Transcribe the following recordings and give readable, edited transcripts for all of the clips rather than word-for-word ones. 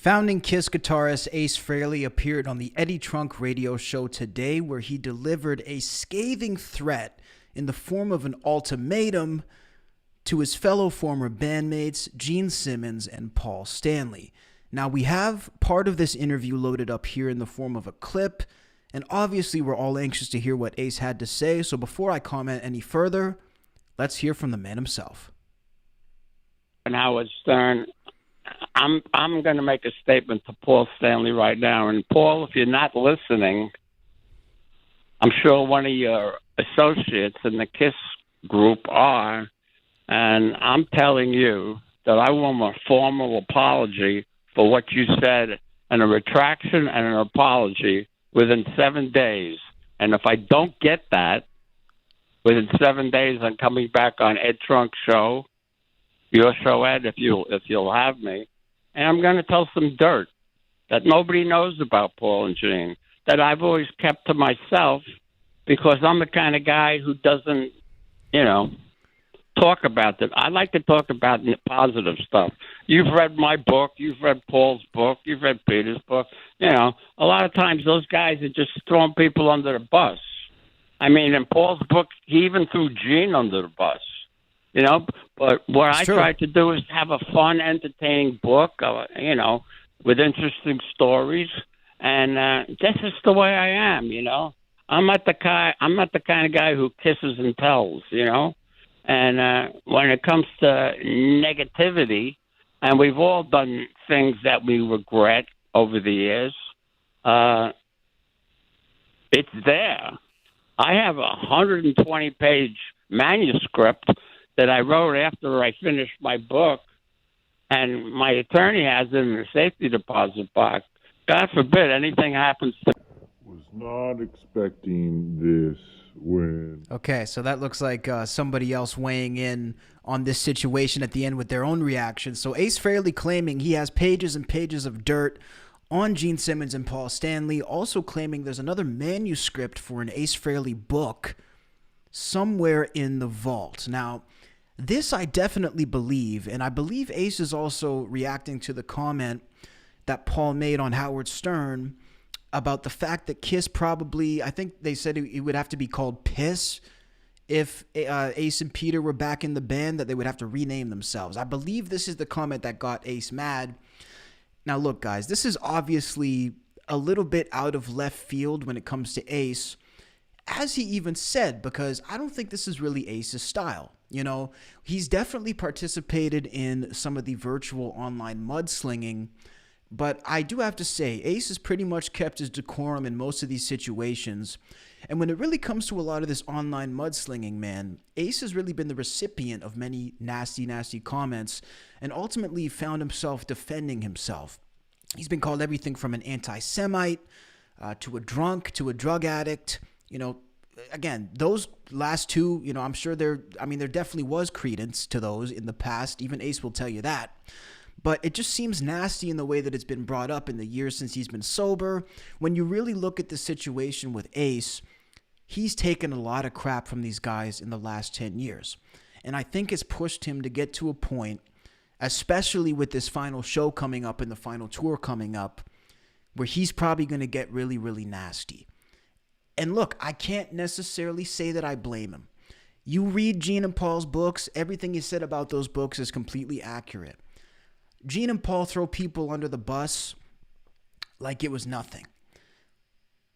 Founding Kiss guitarist Ace Frehley appeared on the Eddie Trunk radio show today, where he delivered a scathing threat in the form of an ultimatum to his fellow former bandmates Gene Simmons and Paul Stanley. Now, we have part of this interview loaded up here in the form of a clip, and obviously we're all anxious to hear what Ace had to say, so before I comment any further, let's hear from the man himself. And Howard Stern, I'm going to make a statement to Paul Stanley right now. And Paul, if you're not listening, I'm sure one of your associates in the KISS group are. And I'm telling you that I want a formal apology for what you said, and a retraction and an apology within 7 days. And if I don't get that within 7 days, I'm coming back on Ed Trunk's show, your show, Ed, if you'll have me, and I'm going to tell some dirt that nobody knows about Paul and Gene, that I've always kept to myself, because I'm the kind of guy who doesn't, talk about it. I like to talk about the positive stuff. You've read my book. You've read Paul's book. You've read Peter's book. A lot of times those guys are just throwing people under the bus. I mean, in Paul's book, he even threw Gene under the bus. But what I try to do is have a fun, entertaining book, with interesting stories, and this is the way I am. I'm not the kind of guy who kisses and tells. And when it comes to negativity, and we've all done things that we regret over the years, it's there. I have a 120-page manuscript that I wrote after I finished my book, and my attorney has it in the safety deposit box. God forbid anything happens to me. Was not expecting this when... Okay, so that looks like somebody else weighing in on this situation at the end with their own reaction. So Ace Frehley claiming he has pages and pages of dirt on Gene Simmons and Paul Stanley, also claiming there's another manuscript for an Ace Frehley book somewhere in the vault. Now, this I definitely believe, and I believe Ace is also reacting to the comment that Paul made on Howard Stern about the fact that KISS probably, I think they said it would have to be called Piss if Ace and Peter were back in the band, that they would have to rename themselves. I believe this is the comment that got Ace mad. Now, look, guys, this is obviously a little bit out of left field when it comes to Ace, as he even said, because I don't think this is really Ace's style. He's definitely participated in some of the virtual online mudslinging, but I do have to say, Ace has pretty much kept his decorum in most of these situations. And when it really comes to a lot of this online mudslinging, man, Ace has really been the recipient of many nasty, nasty comments, and ultimately found himself defending himself. He's been called everything from an anti-Semite to a drunk, to a drug addict. Again, those last two, I'm sure there definitely was credence to those in the past. Even Ace will tell you that. But it just seems nasty in the way that it's been brought up in the years since he's been sober. When you really look at the situation with Ace, he's taken a lot of crap from these guys in the last 10 years. And I think it's pushed him to get to a point, especially with this final show coming up and the final tour coming up, where he's probably going to get really, really nasty. And look, I can't necessarily say that I blame him. You read Gene and Paul's books, everything he said about those books is completely accurate. Gene and Paul throw people under the bus like it was nothing.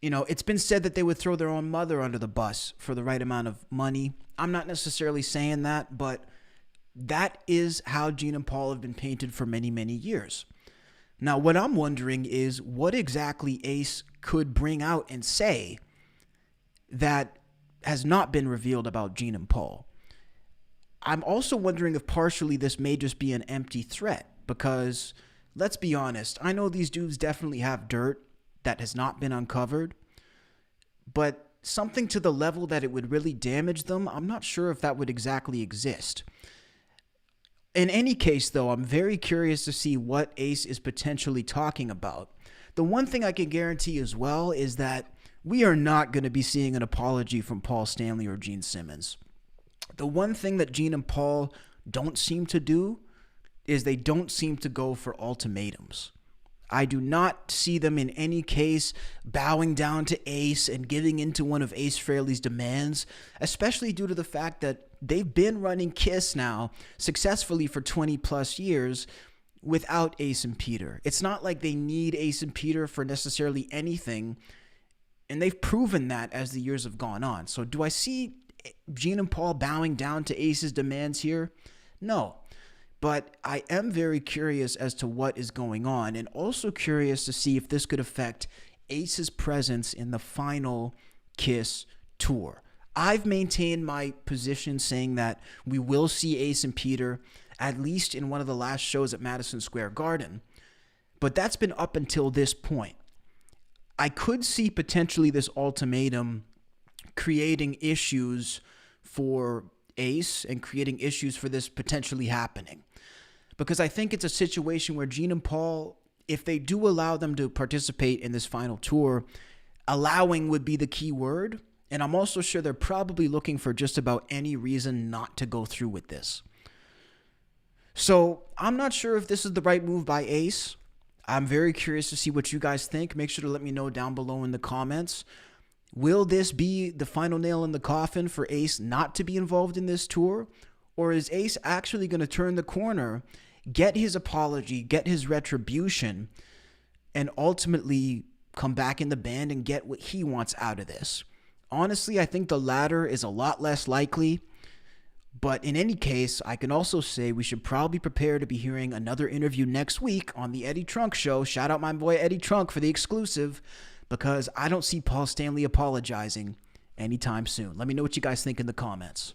It's been said that they would throw their own mother under the bus for the right amount of money. I'm not necessarily saying that, but that is how Gene and Paul have been painted for many, many years. Now, what I'm wondering is what exactly Ace could bring out and say that has not been revealed about Gene and Paul. I'm also wondering if partially this may just be an empty threat, because let's be honest, I know these dudes definitely have dirt that has not been uncovered, but something to the level that it would really damage them, I'm not sure if that would exactly exist. In any case, though, I'm very curious to see what Ace is potentially talking about. The one thing I can guarantee as well is that we are not going to be seeing an apology from Paul Stanley or Gene Simmons. The one thing that Gene and Paul don't seem to do is they don't seem to go for ultimatums. I do not see them in any case bowing down to Ace and giving into one of Ace Frehley's demands, especially due to the fact that they've been running KISS now successfully for 20 plus years without Ace and Peter. It's not like they need Ace and Peter for necessarily anything, and they've proven that as the years have gone on. So do I see Gene and Paul bowing down to Ace's demands here? No. But I am very curious as to what is going on, and also curious to see if this could affect Ace's presence in the final KISS tour. I've maintained my position saying that we will see Ace and Peter at least in one of the last shows at Madison Square Garden. But that's been up until this point. I could see potentially this ultimatum creating issues for Ace and creating issues for this potentially happening. Because I think it's a situation where Gene and Paul, if they do allow them to participate in this final tour, allowing would be the key word. And I'm also sure they're probably looking for just about any reason not to go through with this. So I'm not sure if this is the right move by Ace. I'm very curious to see what you guys think. Make sure to let me know down below in the comments. Will this be the final nail in the coffin for Ace not to be involved in this tour? Or is Ace actually going to turn the corner, get his apology, get his retribution, and ultimately come back in the band and get what he wants out of this? Honestly, I think the latter is a lot less likely. But in any case, I can also say we should probably prepare to be hearing another interview next week on the Eddie Trunk Show. Shout out my boy Eddie Trunk for the exclusive, because I don't see Paul Stanley apologizing anytime soon. Let me know what you guys think in the comments.